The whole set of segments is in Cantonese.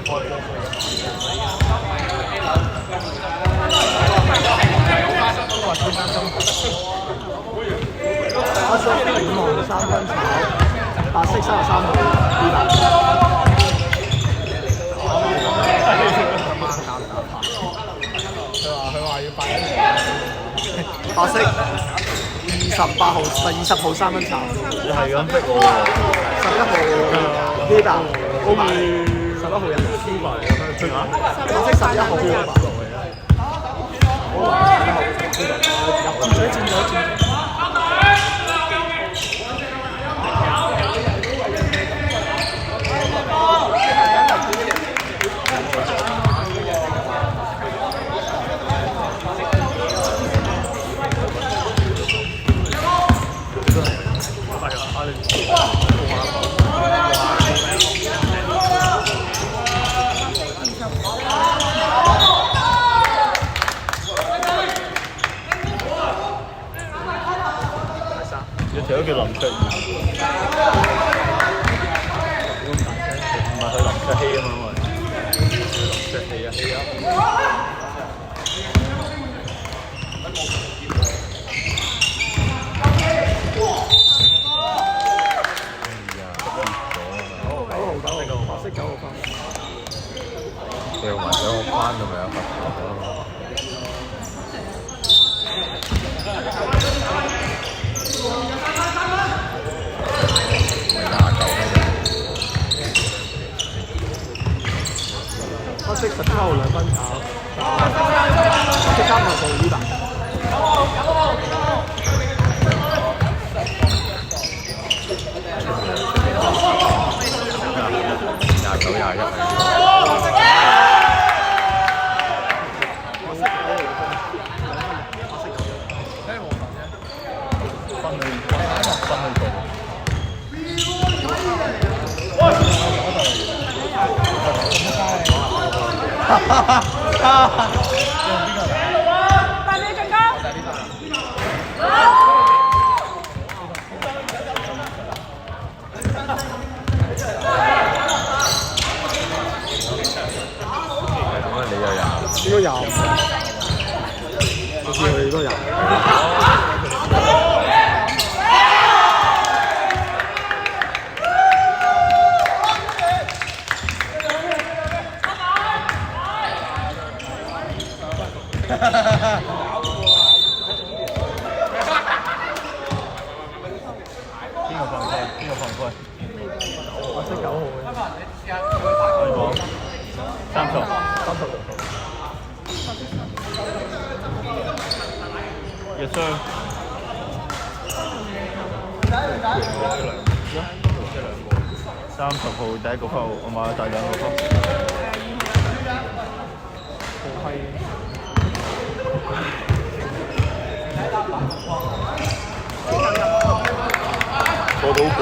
5號3分炒，白色33號200。佢話要8白色28號20號3分炒，你係咁逼我11號200，歐米11號人輸埋咁樣出啊！白色11號200。入戰咗。有條叫林卓賢，唔係佢林卓希啊嘛，林卓希啊。9號分。佢用埋2個框咁樣罰球咯。黑色17號2分炒，白色3號200。29、21。應該有，我見佢都有。邊個犯規？我識9號嘅。我講30。Yes sir。30號第一個分，我買咗第2個分。好閪。過到好攰。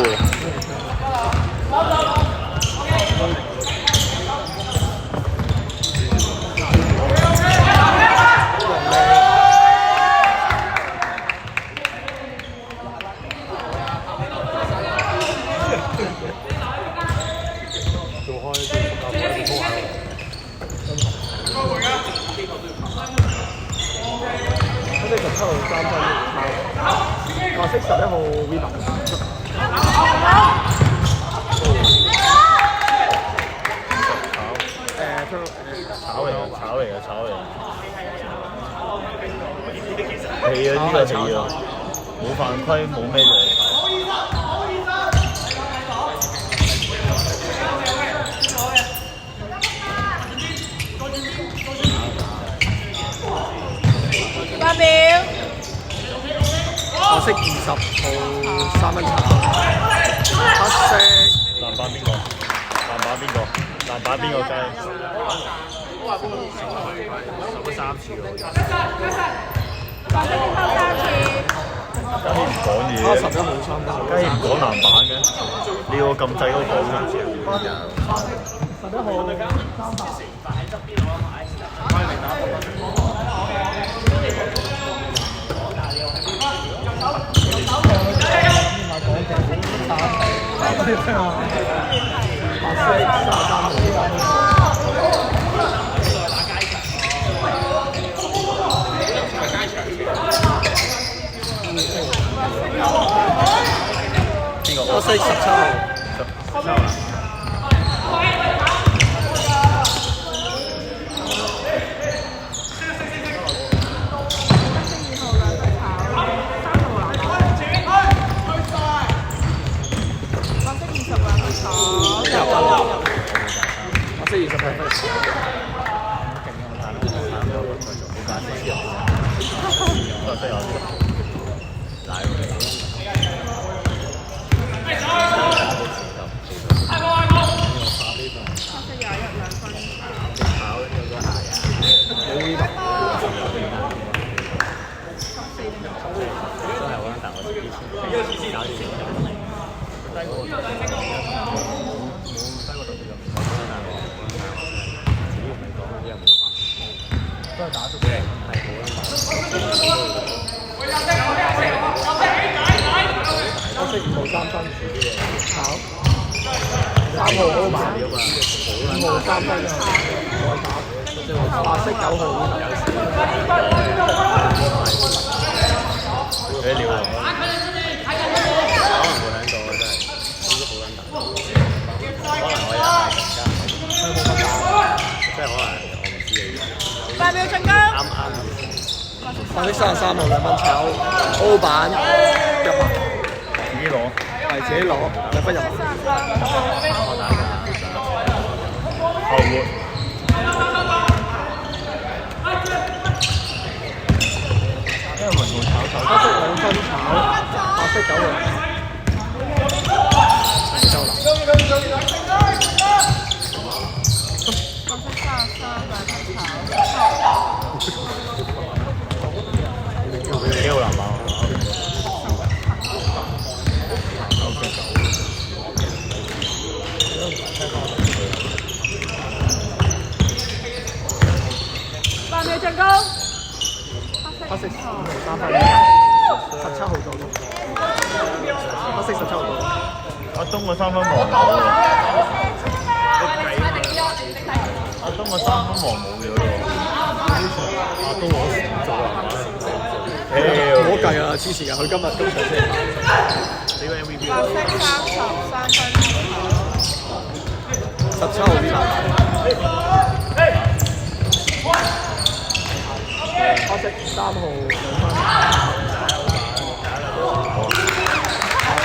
17號3分炒，白色11號200。炒嚟嘅。氣啊！呢個氣啊！冇犯規，冇咩就係炒。8秒。白色20號3分炒，黑色。籃板邊個？籃板邊個雞？守咗3次喎。白色扣3次。雞唔講嘢。11號3分。雞唔講籃板嘅，你要我撳掣嗰個講嘅。11號300。白色33號。邊個？巴西17號。17啊！8秒進攻。巴西33號2分炒，O板入埋，自己攞，係自己攞2分入埋。後活。因為雲霧炒巴西2分炒，巴西9號。幾好難打8秒進攻。巴西5號3分，17號到。巴西17號到。阿東個3分望到喎，阿東個3分望冇咗喎，阿東我做籃板。唔好計啊！黐線啊！佢今場先。呢個 MVP 巴西33分。17號邊籃。巴西3號2分。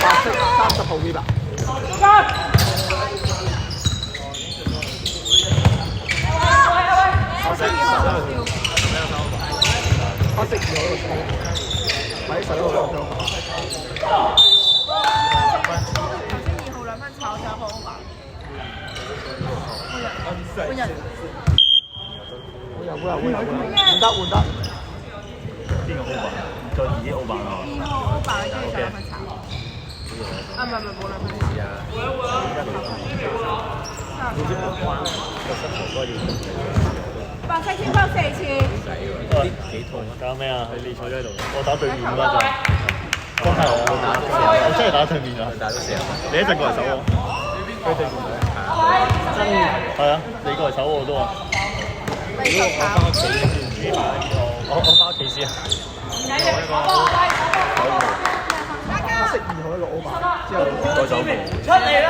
巴西30號邊籃。巴西12號。巴西2號個衝，喺11號個衝。巴西2號2分炒上好吧？換人。換得。邊個歐霸？再自己歐霸啊2號歐霸跟住2分炒。啊唔係冇2分。巴西天拋4次。幾痛啊！搞咩啊？你坐咗喺度，我打對面嗰陣，真係我真係打對面啊！打到4啊！你一陣過嚟守我，佢對面真係啊！你過嚟守我都話。如果我翻屋企先，我翻屋企先啊！巴西2號1個歐霸，之後再走步。出嚟啦！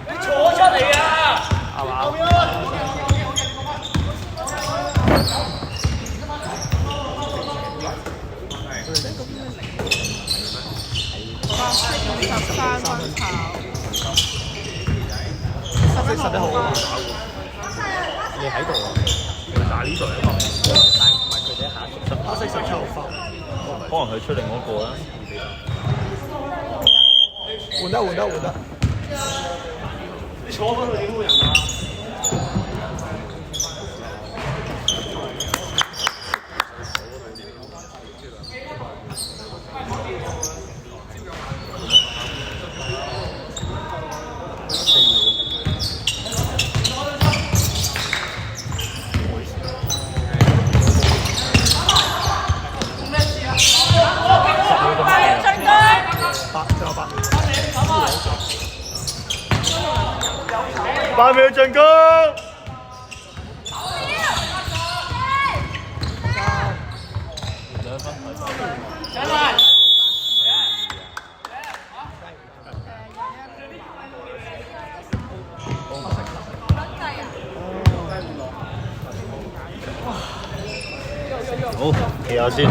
你坐出嚟啊！係嘛？巴西23分炒。巴西11號。你喺度啊？打呢隊啊嘛，但唔係佢哋下一組。巴西17號發。可能佢出另外一個啦。換得。你坐嗰度點換人啊？8秒進攻。2分。好，企下先。